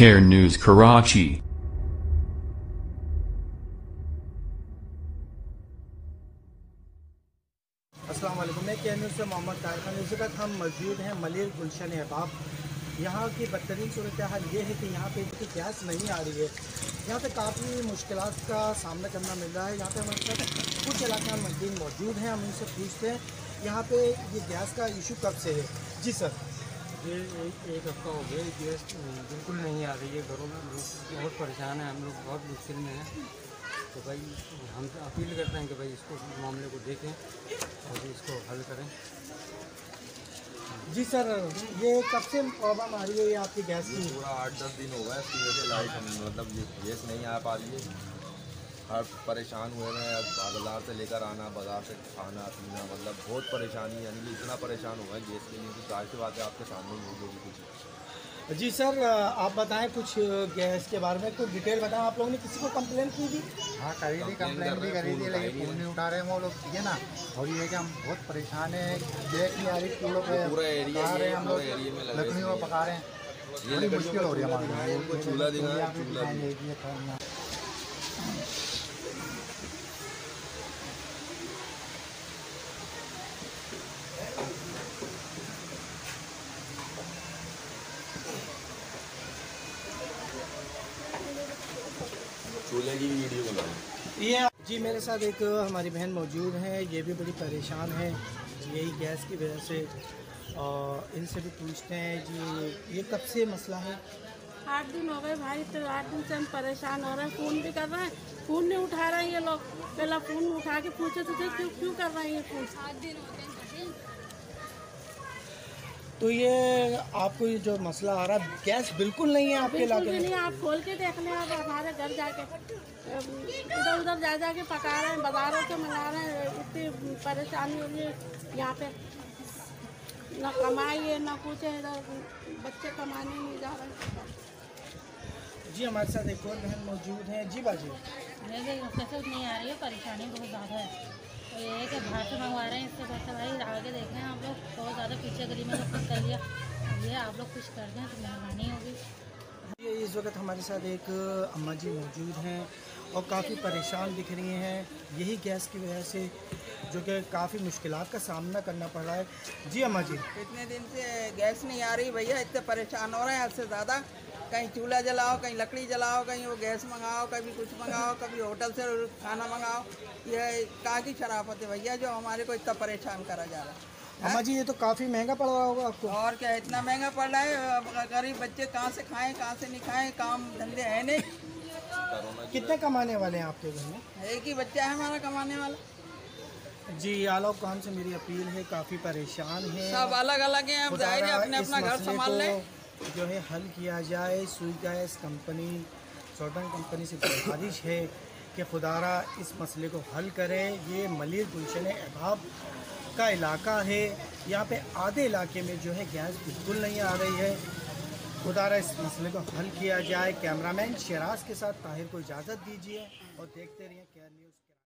Care News Karachi। अस्सलाम वालेकुम, मैं केयर न्यूज़ से मोहम्मद तारिक खान। इस वक्त हम मौजूद हैं मलिर गुलशन अहबाब। यहाँ की बदतरीन सूरत हाल ये है कि यहाँ पे गैस नहीं आ रही है। यहाँ पे काफ़ी मुश्किलात का सामना करना मिल रहा है। यहाँ पे हमारे साथ कुछ इलाका मजदूर मौजूद हैं, हम उनसे पूछते हैं यहाँ पे ये गैस का इशू कब से है। जी सर। ये एक हफ्ता हो गया, गैस बिल्कुल नहीं आ रही है। घरों में लोग बहुत परेशान हैं, हम लोग बहुत मुश्किल में हैं। तो भाई हम अपील करते हैं कि भाई इसको मामले को देखें और इसको हल करें। जी सर, ये कब से प्रॉब्लम आ रही है ये आपकी गैस की? पूरा 8-10 दिन हो गया इसकी वजह से लाइट मतलब ये गैस नहीं आ पा रही है। हर परेशान हुए हैं, बाजार से लेकर आना, बाजार से खाना पीना, मतलब बहुत परेशानी, यानी कि इतना परेशान हुआ है गैस के लिए कि जाहिर सी बात है आपके सामने ही होगी कुछ। जी सर, आप बताएं कुछ गैस के बारे में, कुछ डिटेल बताएं। आप लोगों ने किसी को कंप्लेन की थी? हाँ करी थी, कंप्लेन भी करी थी, लेकिन फ़ोन नहीं उठा रहे हैं वो लोग, ठीक है ना। और ये है कि हम बहुत परेशान हैं, गैस नहीं आ रही, चूल्हों पे पूरा एरिया पका रहे हैं हम लोग, एरिया में लकड़ियों में पका रहे हैं। बड़ी मुश्किल हो रही है हमारे लिए। उनको चूल्हा देना है, चूल्हा चूल्हे की वीडियो बनाओ। ये जी मेरे साथ एक हमारी बहन मौजूद हैं, ये भी बड़ी परेशान है यही गैस की वजह से। और इनसे भी पूछते हैं जी ये कब से मसला है? 8 दिन हो गए भाई, तो 8 दिन से हम परेशान हो रहे हैं। फ़ोन भी कर रहे हैं, फ़ोन नहीं उठा रहे हैं ये लोग। पहला फ़ोन उठा के पूछे तो थे क्यों कर रहे हैं ये फ़ोन। 7 दिन होते हैं। तो ये आपको ये जो मसला आ रहा है, गैस बिल्कुल नहीं है आपके इलाके में? नहीं, आप खोल के देख लें। आप हमारे घर जाके इधर उधर जा के पका रहे हैं, बाजारों से मंगा रहे हैं। इतनी परेशानी हो रही है यहाँ पे, ना कमाई है ना कुछ है। इधर बच्चे कमाने नहीं जा रहे हैं। जी हमारे साथ एक और बहन मौजूद हैं। जी बाजी, नहीं आ रही है, परेशानी बहुत ज़्यादा है। तो ये है कि बाहर से मंगवा रहे हैं, इससे बेहतर भाई आगे देखें। आप लोग बहुत ज़्यादा पीछे गली में सब कुछ कर लिया, ये आप लोग कुछ कर दें तो मेहरबानी होगी। ये इस वक्त हमारे साथ एक अम्मा जी मौजूद हैं और काफ़ी परेशान दिख रही हैं यही गैस की वजह से, जो कि काफ़ी मुश्किलात का सामना करना पड़ रहा है। जी अम्मा जी, इतने दिन से गैस नहीं आ रही भैया, इतने परेशान हो रहे हैं हद से ज़्यादा। कहीं चूल्हा जलाओ, कहीं लकड़ी जलाओ, कहीं वो गैस मंगाओ, कभी कुछ मंगाओ, कभी होटल से खाना मंगाओ। ये कहाँ की शराफत है भैया जो हमारे को इतना परेशान करा जा रहा है। अम्मा जी ये तो काफ़ी महंगा पड़ रहा होगा आपको। और क्या, इतना महंगा पड़ रहा है। गरीब बच्चे कहाँ से खाएं, कहाँ से नहीं खाएं, काम धंधे है नहीं। कितने कमाने वाले हैं आपके घर में? एक ही बच्चा है हमारा कमाने वाला। जी आला काम से मेरी अपील है, काफ़ी परेशान है, सब अलग अलग हैं, अब जाहिर है अपने अपना घर संभाल लें। जो है हल किया जाए। सुई गैस कंपनी, सॉल्टन कंपनी से गुजारिश है कि खुदारा इस मसले को हल करें। ये मलिर गुलशन अहबाब का इलाका है, यहाँ पे आधे इलाके में जो है गैस बिल्कुल नहीं आ रही है। खुदारा इस मसले को हल किया जाए। कैमरामैन शराज के साथ ताहिर को इजाज़त दीजिए और देखते रहिए केयर न्यूज़।